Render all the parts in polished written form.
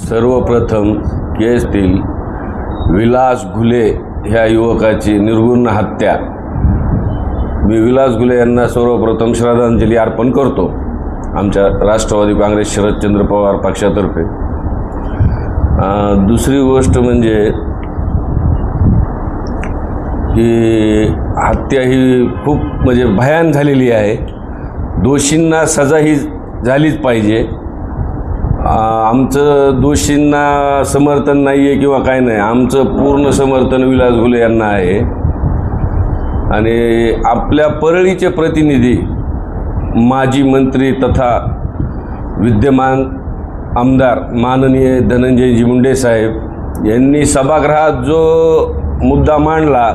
सर्वप्रथम केसतील विलास घुले ह्या युवकाची निर्घृण हत्या, मी विलास घुले यांना सर्वप्रथम श्रद्धांजली अर्पण करतो आमच्या राष्ट्रवादी काँग्रेस शरदचंद्र पवार पक्षातर्फे। दुसरी गोष्ट म्हणजे की हत्या ही खूप म्हणजे भयान झालेली आहे, दोषींना सजा ही झालीच पाहिजे। आमचं दोषींना समर्थन नाही आहे किंवा काय नाही, आमचं पूर्ण समर्थन विलास घुले यांना आहे। आणि आपल्या परळीचे प्रतिनिधी माजी मंत्री तथा विद्यमान आमदार माननीय धनंजयजी मुंडे साहेब यांनी सभागृहात जो मुद्दा मांडला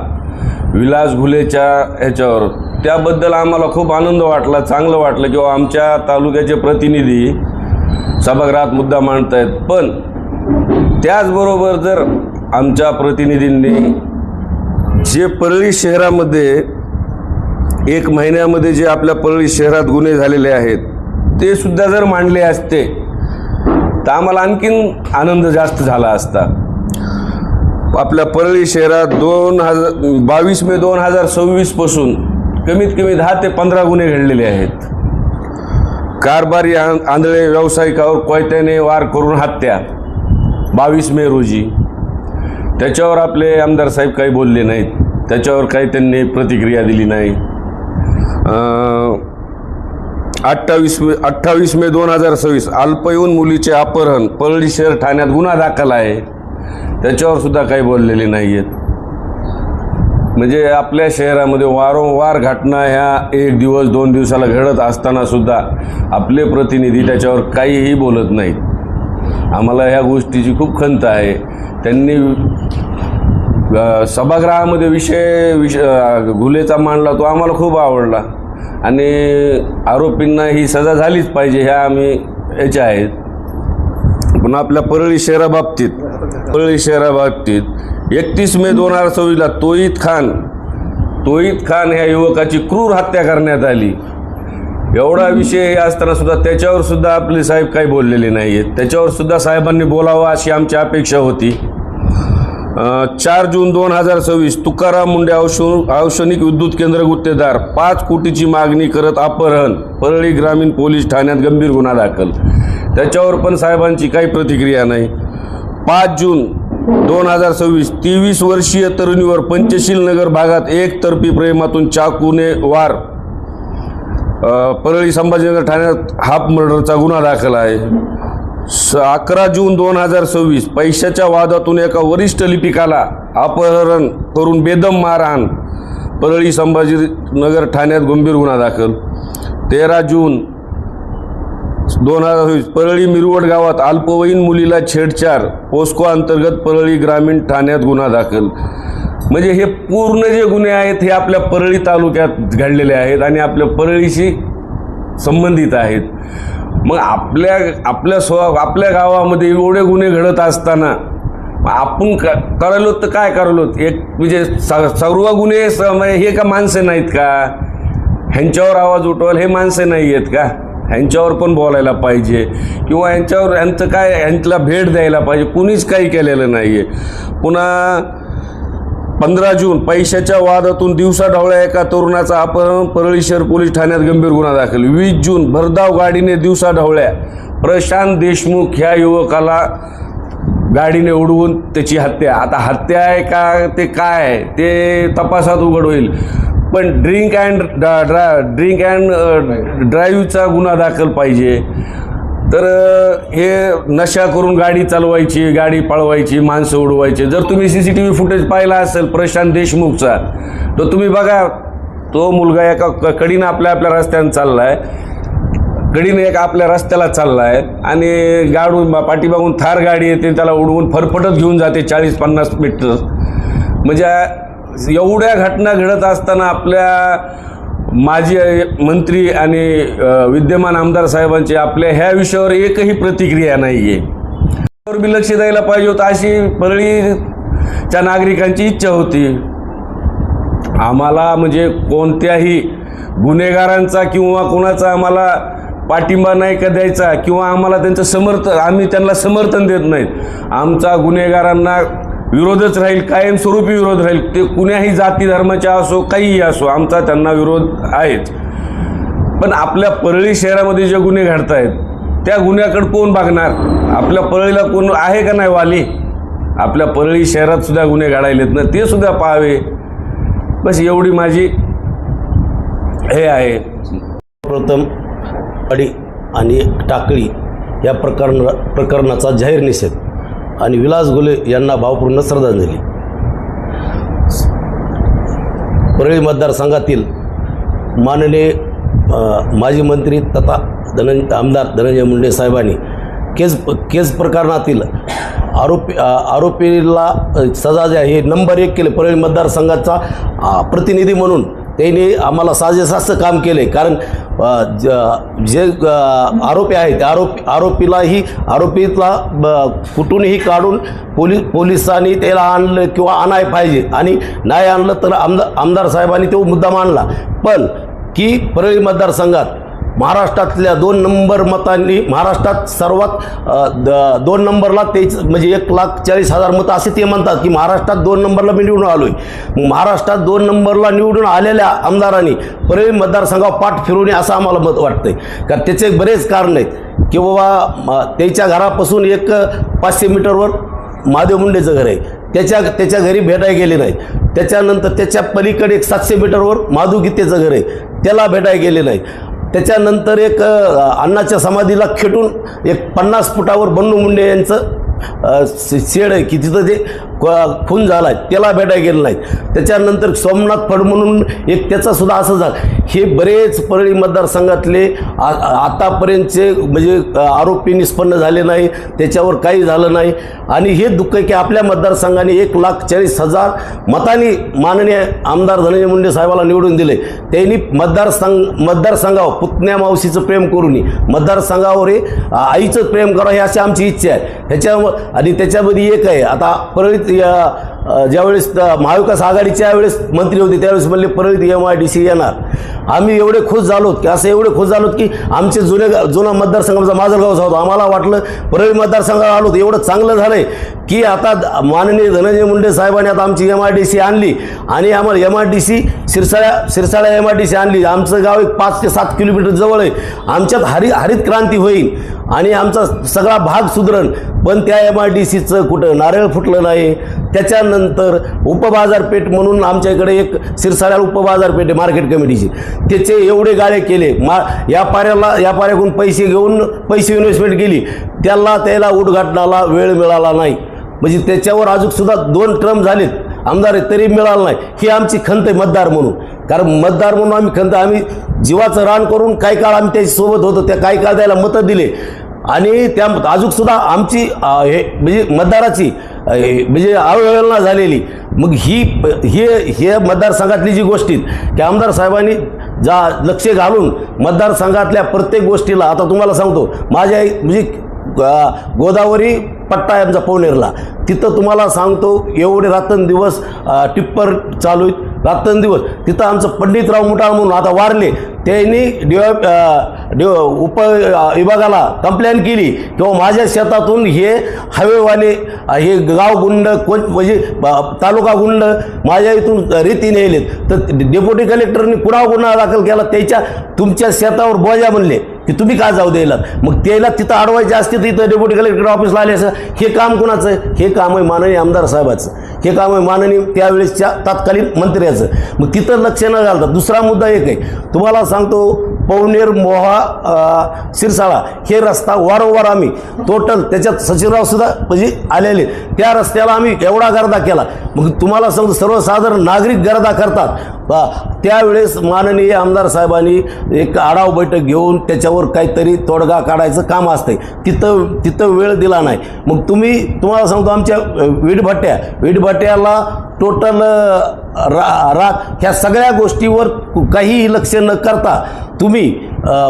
विलास घुलेच्या ह्याच्यावर, त्याबद्दल आम्हाला खूप आनंद वाटला, चांगलं वाटलं की आमच्या तालुक्याचे प्रतिनिधी सभागृहात मुद्दा मांडत आहेत। पण त्याचबरोबर जर आमच्या प्रतिनिधींनी जे परळी शहरामध्ये 1 महिन्यामध्ये जे आपल्या परळी शहरात गुन्हे झालेले आहेत ते सुद्धा जर मांडले असते तर आम्हाला आणखीन आनंद जास्त झाला असता। आपल्या परळी शहरात 22 मे 2026 पासून कमीत कमी 10 ते 15 गुन्हे घडलेले आहेत। कारभारी आंधळे व्यावसायिकावर कोयत्याने वार करून हत्या 22 मे रोजी, त्याच्यावर आपले आमदार साहेब काही बोलले नाहीत, त्याच्यावर काही त्यांनी प्रतिक्रिया दिली नाही। 28 मे 2026 अल्पवयीन मुलीचे अपहरण परळी शहर ठाण्यात गुन्हा दाखल आहे, त्याच्यावर सुद्धा काही बोललेले नाही आहेत। म्हणजे आपल्या शहरामध्ये वारंवार घटना ह्या 1 दिवस 2 दिवसाला घडत असताना सुद्धा आपले प्रतिनिधी त्याच्यावर काहीही बोलत नाहीत। आम्हाला ह्या गोष्टीची खूप खंत आहे। त्यांनी सभागृहामध्ये विषय घुलेचा मांडला, तो आम्हाला खूप आवडला आणि आरोपींना ही सजा झालीच पाहिजे ह्या आम्ही याच्या आहेत। पण आपल्या परळी शहराबाबतीत 31 मे 2026 तोईत खान ह्या युवकाची क्रूर हत्या करण्यात आली। एवढा विषय असताना सुद्धा त्याच्यावर सुद्धा आपले साहेब काही बोललेले नाही आहेत, त्याच्यावर सुद्धा साहेबांनी बोलावं अशी आमची अपेक्षा होती। 4 जून 2026 तुकाराम मुंडे औषधिक विद्युत केंद्र गुत्तेदार 5 कोटीची मागणी करत अपहरण, परळी ग्रामीण पोलीस ठाण्यात गंभीर गुन्हा दाखल, त्याच्यावर पण साहेबांची काही प्रतिक्रिया नाही। 5 जून 2026 23 वर्षीय तरुणीवर पंचशील नगर भागात एकतर्फी प्रेमातून चाकूने वार, परळी संभाजीनगर ठाण्यात हाफ मर्डरचा गुन्हा दाखल आहे। 11 जून 2026 पैशाच्या वादातून एका वरिष्ठ लिपिकाला अपहरण करून बेदम मारहाण, परळी संभाजीनगर ठाण्यात गंभीर गुन्हा दाखल। 13 जून 2026 परळी मिरवड गावात अल्पवयीन मुलीला छेडछाड, पोस्को अंतर्गत परळी ग्रामीण ठाण्यात गुन्हा दाखल। म्हणजे हे पूर्ण जे गुन्हे आहेत हे आपल्या परळी तालुक्यात घडलेले आहेत आणि आपल्या परळीशी संबंधित आहेत। मग आपल्या गावामध्ये एवढे गुन्हे घडत असताना आपण करायलो तर काय करायलो, एक म्हणजे सर्व गुन्हे हे का माणसं नाहीत का, ह्यांच्यावर आवाज उठवायला हे माणसं नाही आहेत का, ह्यांच्यावर पण बोलायला पाहिजे किंवा ह्यांच्याला भेट द्यायला पाहिजे, कुणीच काही केलेलं नाही आहे। पुन्हा 15 जून पैशाच्या वादातून दिवसाढवळ्या एका तरुणाचा अपहरण, परळी शहर पोलीस ठाण्यात गंभीर गुन्हा दाखल। 20 जून भरधाव गाडीने दिवसाढवळ्या प्रशांत देशमुख ह्या युवकाला गाडीने उडवून त्याची हत्या। आता हत्या आहे का ते काय आहे ते तपासात उघड होईल, पण ड्रिंक अँड ड्राईव्हचा गुन्हा दाखल पाहिजे। तर हे नशा करून गाडी चालवायची, गाडी पळवायची, माणसं उडवायची। जर तुम्ही CCTV फुटेज पाहिला असेल प्रशांत देशमुखचा, तर तुम्ही बघा तो मुलगा एका कडीनं आपल्या रस्त्यानं चाललाय, आपल्या रस्त्याला चाललाय आणि गाडून पाठीमागून थार गाडी येते, त्याला उडवून फरफटत घेऊन जाते 40-50 मीटर। म्हणजे एवढ्या घटना घडत असताना आपल्या माजी मंत्री आणि विद्यमान आमदार साहेबांची आपल्या ह्या विषयावर एकही प्रतिक्रिया नाही आहे। त्यावर बी लक्ष द्यायला पाहिजे होतं अशी परळीच्या नागरिकांची इच्छा होती। आम्हाला म्हणजे कोणत्याही गुन्हेगारांचा किंवा कोणाचा आम्हाला पाठिंबा नाही का द्यायचा किंवा आम्हाला त्यांचं आम्ही त्यांना समर्थन देत नाहीत. आमचा गुन्हेगारांना विरोधच राहील, कायमस्वरूपी विरोध राहील. ते कुण्याही जाती धर्माच्या असो, काहीही असो, आमचा त्यांना विरोध आहेच. पण आपल्या परळी शहरामध्ये जे गुन्हे घडत आहेत त्या गुन्ह्याकडे कोण बघणार? आपल्या परळीला कोण आहे का नाही वाली? आपल्या परळी शहरात सुद्धा गुन्हे घडायलेत ना, ते सुद्धा पाहावे. बस एवढी माझी हे आहे. प्रथम अडी आणि टाकळी या प्रकरणाचा जाहीर निषेध आणि विलास घुले यांना भावपूर्ण श्रद्धांजली. परळी मतदारसंघातील माननीय माजी मंत्री तथा आमदार धनंजय मुंडे साहेबांनी केस प्रकरणातील आरोपीला सजा जे आहे नंबर 1 केले. परळी मतदारसंघाचा प्रतिनिधी म्हणून त्यांनी आम्हाला साजेसाचं काम केले. कारण जे आरोपी आहेत आरोपीला कुठूनही काढून पोलिसांनी त्याला आणलं किंवा आणायला पाहिजे आणि नाही आणलं तर आमदार साहेबांनी तो मुद्दा मांडला. पण की परळी मतदारसंघात महाराष्ट्रातल्या 2 नंबर मतांनी महाराष्ट्रात सर्वात 2 नंबरला तेच म्हणजे 1,40,000 मतं असे ते म्हणतात की महाराष्ट्रात 2 नंबरला मी निवडून आलो आहे. महाराष्ट्रात 2 नंबरला निवडून आलेल्या आमदारांनी परळी मतदारसंघावर पाठ फिरवणे असं आम्हाला मत वाटतंय. कारण त्याचे बरेच कारण आहेत की बाबा त्याच्या घरापासून एक 500 मीटरवर महादेव मुंडेचं घर आहे, त्याच्या घरी भेटायला गेले नाही. त्याच्यानंतर त्याच्या पलीकडे एक 700 मीटरवर माधू गीतेचं घर आहे, त्याला भेटायला गेले नाही. त्याच्यानंतर एक अण्णाच्या समाधीला खेटून एक 50 फुटावर बन्नू मुंडे यांचं शेड आहे की तिथं ते खून झाला आहे, त्याला भेटायला गेलं नाही. त्याच्यानंतर सोमनाथ फड म्हणून एक त्याचासुद्धा असं झालं. हे बरेच परळी मतदारसंघातले आतापर्यंतचे म्हणजे आरोपी निष्पन्न झाले नाही, त्याच्यावर काही झालं नाही. आणि हे दुःख आहे की आपल्या मतदारसंघाने 1,40,000 मतांनी माननीय आमदार धनंजय मुंडे साहेबाला निवडून दिले. त्यांनी मतदारसंघावर पुतण्या मावशीचं प्रेम करू नये, मतदारसंघावर हे आईचं प्रेम करावं ही अशी आमची इच्छा आहे. आणि त्याच्यामध्ये एक आहे, आता परळीत ज्यावेळेस महाविकास आघाडीच्या वेळेस मंत्री होते त्यावेळेस म्हणले परळीत MIDC येणार. आम्ही एवढे खुश झालो की असं एवढे खुश झालो की आमचे जुना मतदारसंघाचा माजलगावचा होता, आम्हाला वाटलं परळी मतदारसंघाला आलो. एवढं चांगलं झालं आहे की आता माननीय धनंजय मुंडे साहेबांनी आता आमची MIDC आणली आणि आम्हाला MIDC शिरसाळ्या MIDC आणली. आमचं गाव एक 5 ते 7 किलोमीटर जवळ आहे. आमच्यात हरित क्रांती होईल आणि आमचा सगळा भाग सुधरण. पण त्या MIDCचं कुठं नारळ फुटलं नाही. त्याच्यानंतर उपबाजारपेठ म्हणून आमच्या इकडे एक शिरसाळ्याला उपबाजारपेठ आहे मार्केट कमिटीची, त्याचे एवढे गाळे केले. या पाऱ्याकडून पैसे इन्व्हेस्टमेंट केली, त्याला उद्घाटनाला वेळ मिळाला नाही. म्हणजे त्याच्यावर अजूनसुद्धा 2 टर्म झालेत आमदार आहेत तरी मिळालं नाही. ही आमची खंत आहे मतदार म्हणून. कारण मतदार म्हणून आम्ही खंत, आम्ही जीवाचं रान करून काही काळ आम्ही त्याच्यासोबत होतो, त्या काही काळ त्याला मतं दिले आणि त्या अजूनसुद्धा आमची हे म्हणजे मतदाराची म्हणजे अवहेलना झालेली. मग हे मतदारसंघातली जी गोष्टी की आमदार साहेबांनी लक्ष घालून मतदारसंघातल्या प्रत्येक गोष्टीला, आता तुम्हाला सांगतो माझ्या म्हणजे गोदावरी पट्टा आहे आमचा पवनेरला, तिथं तुम्हाला सांगतो एवढे रात्रंदिवस टिप्पर चालू आहेत, रात्रंदिवस. तिथं आमचं पंडितराव मुटाळ म्हणून आता वारले, त्यांनी उपविभागाला कंप्लेंट केली किंवा माझ्या शेतातून हे हायवेवाले हे गाव गुंड म्हणजे तालुका गुंड माझ्या इथून रेती नेलेत. तर डेप्युटी कलेक्टरनी कुणावर गुन्हा दाखल केला, तुमच्या शेतावर बोजा म्हणले की तुम्ही का जाऊ द्यायला. मग त्याला तिथं अडवायचे असते तर इथं डेप्युटी कलेक्टर ऑफिसला आले असं. हे काम कोणाचं? हे काम आहे माननीय आमदार साहेबाचं, हे काम आहे माननीय त्यावेळेसच्या तत्कालीन मंत्र्याचं. मग तिथं लक्ष न घालता दुसरा मुद्दा एक आहे तुम्हाला सांगतो, पवनेर मोहा शिरसाळा हे रस्ता वारंवार आम्ही टोटल त्याच्यात सचिवराव सुद्धा म्हणजे आलेले, त्या रस्त्याला आम्ही एवढा गर्दा केला. मग तुम्हाला सांगतो सर्वसाधारण नागरिक गर्दा करतात. त्यावेळेस माननीय आमदार साहेबांनी एक आढावा बैठक घेऊन त्याच्यावर काहीतरी तोडगा काढायचं काम असतंय, तिथं वेळ दिला नाही. मग तुम्हाला सांगतो आमच्या वीटभट्ट्याला टोटल राख ह्या सगळ्या गोष्टीवर काहीही लक्ष न करता तुम्ही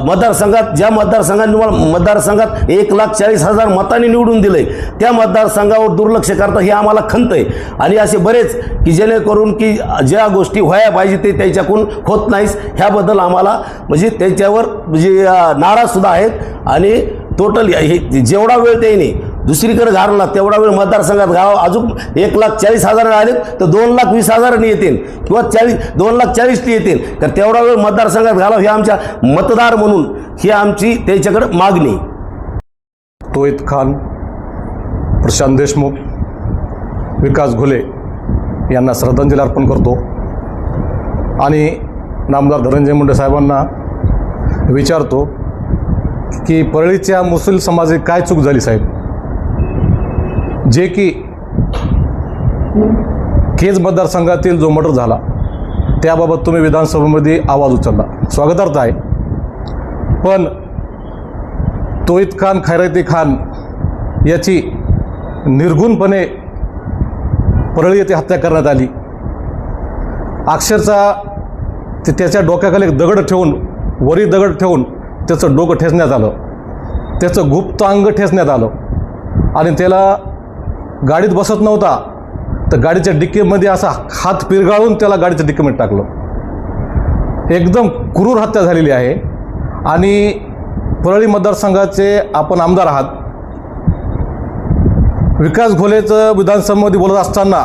मतदारसंघात ज्या मतदारसंघाने तुम्हाला मतदारसंघात 1,40,000 मतांनी निवडून दिले त्या मतदारसंघावर दुर्लक्ष करता हे आम्हाला खंत आहे. आणि असे बरेच की जेणेकरून की ज्या गोष्टी व्हायला पाहिजे ते त्याच्याकडून होत नाहीस ह्याबद्दल आम्हाला म्हणजे त्याच्यावर म्हणजे नाराजसुद्धा आहेत. आणि टोटल हे जेवढा वेळ त्याने दुसरीकडे घालला तेवढा वेळ मतदारसंघात घालावा. अजून 1,40,000 आले तर 2,20,000 येतील किंवा 2,40,000 येतील तर तेवढा वेळ मतदारसंघात घालावा. हे आमच्या मतदार म्हणून ही आमची त्याच्याकडे मागणी. तोहिद खान, प्रशांत देशमुख, विकास घुले यांना श्रद्धांजली अर्पण करतो आणि नामदार धनंजय मुंडे साहेबांना विचारतो की परळीच्या मुस्लिम समाजाची काय चूक झाली साहेब, जे की केज मतदारसंघातील जो मर्डर झाला त्याबाबत तुम्ही विधानसभेमध्ये आवाज उचलला, स्वागतार्थ आहे. पण तोहिद खान, खैराती खान याची निर्घुणपणे परळी येथे हत्या करण्यात आली. अक्षरशः त्याच्या डोक्याखाली एक दगड ठेवून, वरी दगड ठेवून त्याचं डोकं ठेचण्यात आलं, त्याचं गुप्तांग ठेचण्यात आलं आणि त्याला गाडीत बसत नव्हता तर गाडीच्या डिक्कीमध्ये असा हात पिरगाळून त्याला गाडीच्या डिक्कीमध्ये टाकलं. एकदम क्रूर हत्या झालेली आहे. आणि परळी मतदारसंघाचे आपण आमदार आहात. विकास घोलेचं विधानसभेमध्ये बोलत असताना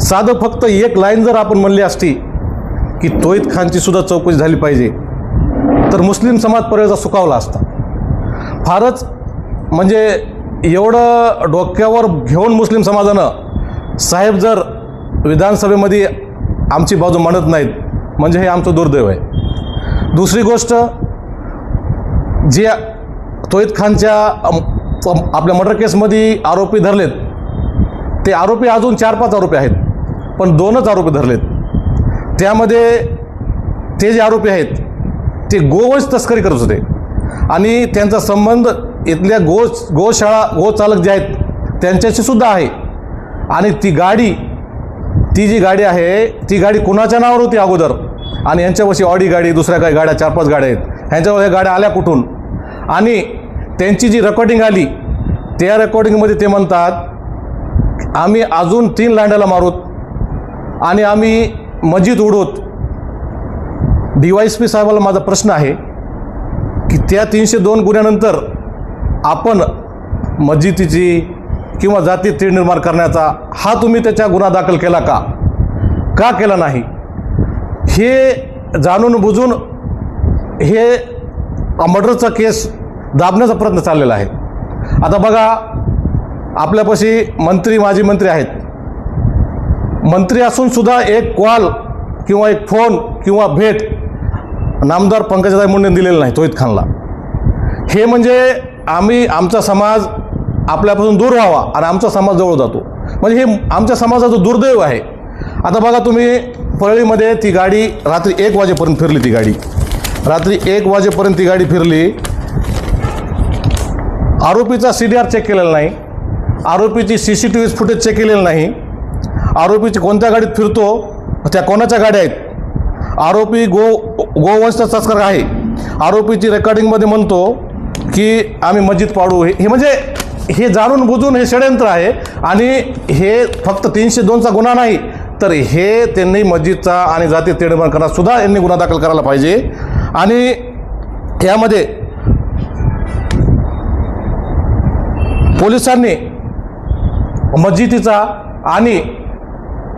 साधं फक्त एक लाईन जर आपण म्हणली असती की तोहिद खानची सुद्धा चौकशी झाली पाहिजे तर मुस्लिम समाज परळीचा सुखावला असता. फारच म्हणजे एवढं डोक्यावर घेऊन मुस्लिम समाजानं साहेब जर विधानसभेमध्ये आमची बाजू मांडत नाहीत म्हणजे हे आमचं दुर्दैव आहे. दुसरी गोष्ट, जे तोहिद खानच्या आपल्या मर्डर केसमध्ये आरोपी धरलेत ते आरोपी अजून 4-5 आरोपी आहेत, पण 2च आरोपी धरलेत. त्यामध्ये ते जे आरोपी आहेत ते गोवंश तस्करी करत होते आणि त्यांचा संबंध इथल्या गोशाळा गोचालक जे आहेत त्यांच्याशी सुद्धा आहे. आणि ती जी गाडी आहे ती गाडी कुणाच्या नावावर होती अगोदर, आणि यांच्यापाशी ऑडी गाडी, दुसऱ्या काही गाड्या, 4-5 गाड्या आहेत, ह्यांच्यावर ह्या गाड्या आल्या कुठून. आणि त्यांची जी रेकॉर्डिंग आली त्या रेकॉर्डिंगमध्ये ते म्हणतात आम्ही अजून 3 लांड्याला मारूत आणि आम्ही मस्जिद उडवत. DYSP साहेबाला माझा प्रश्न आहे की त्या 302 गुन्ह्यानंतर आपण मस्जिदीची किंवा जाती तीळ निर्माण करण्याचा हा तुम्ही त्याच्या गुन्हा दाखल केला का केला नाही, हे जाणून बुजून हे मर्डरचा केस दाबण्याचा प्रयत्न चाललेला आहे. आता बघा, आपल्यापाशी मंत्री, माजी मंत्री आहेत. मंत्री असून सुद्धा एक कॉल किंवा एक फोन किंवा भेट नामदार पंकजाताई मुंडेंनी दिलेलं नाही तोहिद खानला. हे म्हणजे आमचा समाज आपल्यापासून दूर व्हावा आणि आमचा समाज जवळ जातो, म्हणजे हे आमच्या समाजाचं दुर्दैव आहे. आता बघा तुम्ही, परळीमध्ये ती गाडी रात्री 1 वाजेपर्यंत फिरली. रात्री 1 वाजेपर्यंत ती गाडी फिरली. आरोपीचा CDR चेक केलेला नाही, आरोपीची CCTV फुटेज चेक केलेलं नाही, आरोपीची कोणत्या गाडीत फिरतो, त्या कोणाच्या गाड्या आहेत, आरोपी गोवंश तस्कर आहे, आरोपीची रेकॉर्डिंगमध्ये म्हणतो की आम्ही मस्जिद पाडू. हे म्हणजे हे जाणून बुजून हे षडयंत्र आहे. आणि हे फक्त 302चा गुन्हा नाही तर हे त्यांनी मस्जिदचा आणि जाती तीळ निर्माण करण्यास सुद्धा यांनी गुन्हा दाखल करायला पाहिजे. आणि यामध्ये पोलिसांनी मस्जिदीचा आणि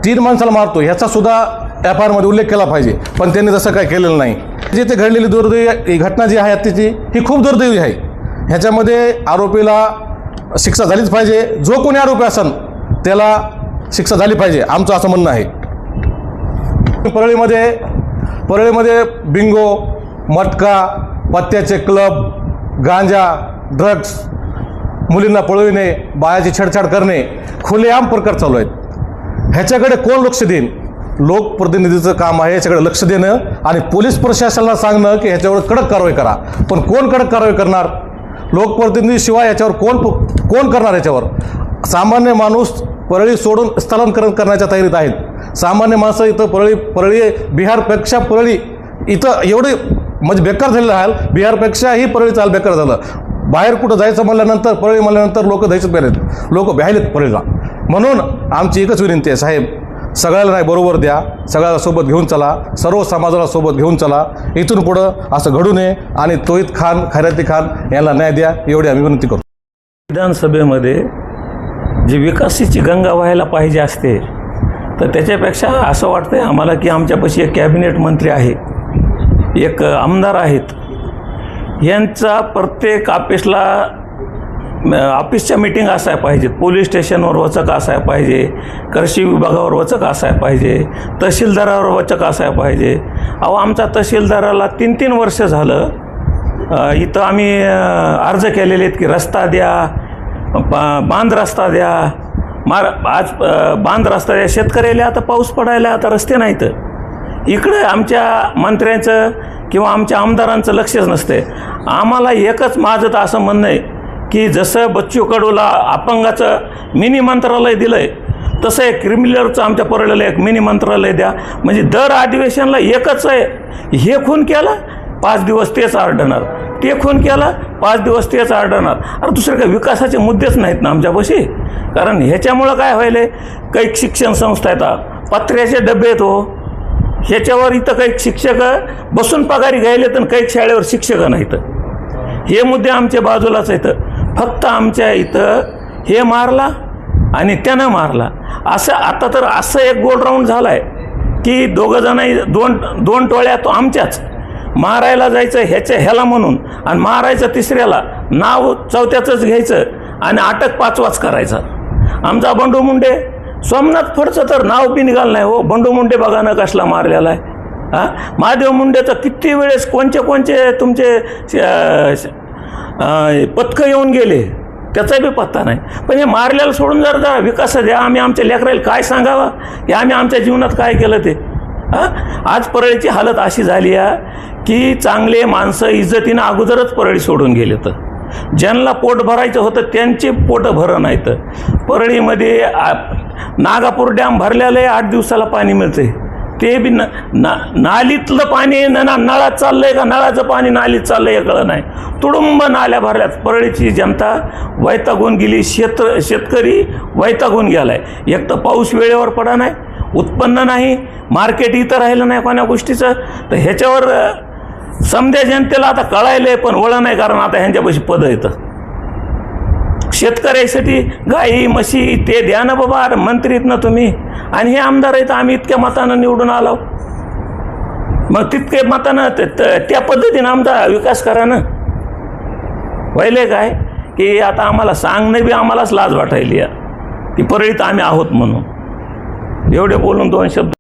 3 माणसाला मारतो ह्याचा सुद्धा FIR मध्ये उल्लेख केला पाहिजे, पण त्यांनी तसं काही केलेलं नाही. जिथे घडलेली दुर्दैवी घटना जी आहे तिची ही खूप दुर्दैवी आहे. ह्याच्यामध्ये आरोपीला शिक्षा झालीच पाहिजे. जो कोणी आरोपी असेल त्याला शिक्षा झाली पाहिजे, आमचं असं म्हणणं आहे. परळीमध्ये बिंगो, मटका, पत्त्याचे क्लब, गांजा, ड्रग्स, मुलींना पळविणे, बायाची छेडछाड करणे, खुलेआम प्रकार चालू आहेत. ह्याच्याकडे कोण लक्ष देईल? लोकप्रतिनिधीचं काम आहे याच्याकडे लक्ष देणं आणि पोलीस प्रशासनाला सांगणं की ह्याच्यावर कडक कारवाई करा. पण कोण कडक कारवाई करणार? लोकप्रतिनिधीशिवाय याच्यावर कोण करणार? याच्यावर सामान्य माणूस परळी सोडून स्थलांतरण करण्याच्या तयारीत आहेत. सामान्य माणसं इथं परळी बिहारपेक्षा परळी इथं एवढी म्हणजे बेकार झालेलं हाल बिहारपेक्षाही परळीचं हाल बेकार झालं. बाहेर कुठं जायचं म्हणल्यानंतर परळी म्हणल्यानंतर लोक दहशत पेलेत, लोक भ्यायलेत परळीला. म्हणून आमची एकच विनंती आहे साहेब, सगळ्याला नाही बरोबर द्या, सगळ्याला सोबत घेऊन चला, सर्व समाजाला सोबत घेऊन चला. इथून पुढं असं घडू नये आणि तोईत खान खैराती खान यांना न्याय द्या एवढी आम्ही विनंती करतो. विधानसभेमध्ये जी विकासाची गंगा व्हायला पाहिजे असते, तर त्याच्यापेक्षा असं वाटतंय आम्हाला की आमच्यापाशी एक कॅबिनेट मंत्री आहे, एक आमदार आहेत, यांचा प्रत्येक ऑफिसच्या मीटिंग असायला पाहिजेत, पोलीस स्टेशनवर वचक असायला पाहिजे, कृषी विभागावर वचक असायला पाहिजे, तहसीलदारावर वचक असायला पाहिजे. अहो, आमचा तहसीलदाराला 3-3 वर्ष झालं इथं आम्ही अर्ज केलेले आहेत की रस्ता द्या, बांध रस्ता द्या. आज बांध रस्ता द्या, शेतकऱ्याला आता पाऊस पडायला आता रस्ते नाहीत. इकडे आमच्या मंत्र्यांचं किंवा आमच्या आमदारांचं लक्षच नसते. आम्हाला एकच माझं तर असं म्हणणं आहे की जसं बच्चू कडूला अपंगाचं मिनी मंत्रालय दिलं आहे, तसं एक क्रिमिनलचं आमच्या परळीला एक मिनी मंत्रालय द्या. म्हणजे दर अधिवेशनला एकच आहे, हे खून केला 5 दिवस तेच आरडणार, ते खून केला 5 दिवस तेच आरडणार. अरे दुसरे काही विकासाचे मुद्देच नाहीत ना आमच्यापाशी. कारण ह्याच्यामुळं काय व्हायलं, काही शिक्षण संस्था येतात, पत्र्याचे डबे आहेत हो, ह्याच्यावर इथं काही शिक्षक बसून पगारी घ्यायले तर काही शाळेवर शिक्षक नाहीत. हे मुद्दे आमच्या बाजूलाच आहेत. फक्त आमच्या इथं हे मारला आणि त्यानं मारला असं. आता तर असं एक गोल राऊंड झाला आहे की दोघंजणही दोन टोळ्या तो आमच्याच मारायला जायचं ह्याला म्हणून, आणि मारायचं तिसऱ्याला, नाव चौथ्याचंच घ्यायचं आणि अटक 5वाच करायचा. आमचा बंडू मुंडे सोमनाथ फडचं तर नाव बी निघालं नाही हो. बंडू मुंडे बघा ना कसला मारलेला आहे. महादेव मुंडेचं किती वेळेस कोणचे तुमचे पथकं येऊन गेले, त्याचा बी पत्ता नाही. पण हे मारल्याला सोडून जरा विकास द्या. आम्ही आमच्या लेकराला काय सांगावं की आम्ही आमच्या जीवनात काय केलं ते. आज परळीची हालत अशी झाली आहे की चांगले माणसं इज्जतीनं अगोदरच परळी सोडून गेले. तर ज्यांना पोट भरायचं होतं त्यांचे पोटं भरं नाहीत. परळीमध्ये नागापूर डॅम भरलेलं आहे, 8 दिवसाला पाणी मिळते. ते बी नालीतलं पाणी नळात चाललंय का नळाचं पाणी नालीत चाललंय हे कळलं नाही. तुडुंब नाल्या भरल्यात. परळीची जनता वैतागून गेली, शेतकरी वैतागून गेलाय. एक तर पाऊस वेळेवर पडा नाही, उत्पन्न नाही, मार्केट इथं राहिलं नाही कोण्या गोष्टीचं. तर ह्याच्यावर समध्या जनतेला आता कळायलंय पण वळण नाही, कारण आता ह्यांच्यापाशी पदं येतं. शेतकऱ्यासाठी गाई म्हशी ते द्या ना बाबा, मंत्रीत ना तुम्ही, आणि हे आमदार आहेत आम्ही इतक्या मतानं निवडून आलो, मग तितके मतानं त्या पद्धतीनं आमचा विकास करा ना. व्हायले काय की आता आम्हाला सांगणं बी आम्हालाच लाज वाटायली की परळीत आम्ही आहोत म्हणून. एवढे बोलून 2 शब्द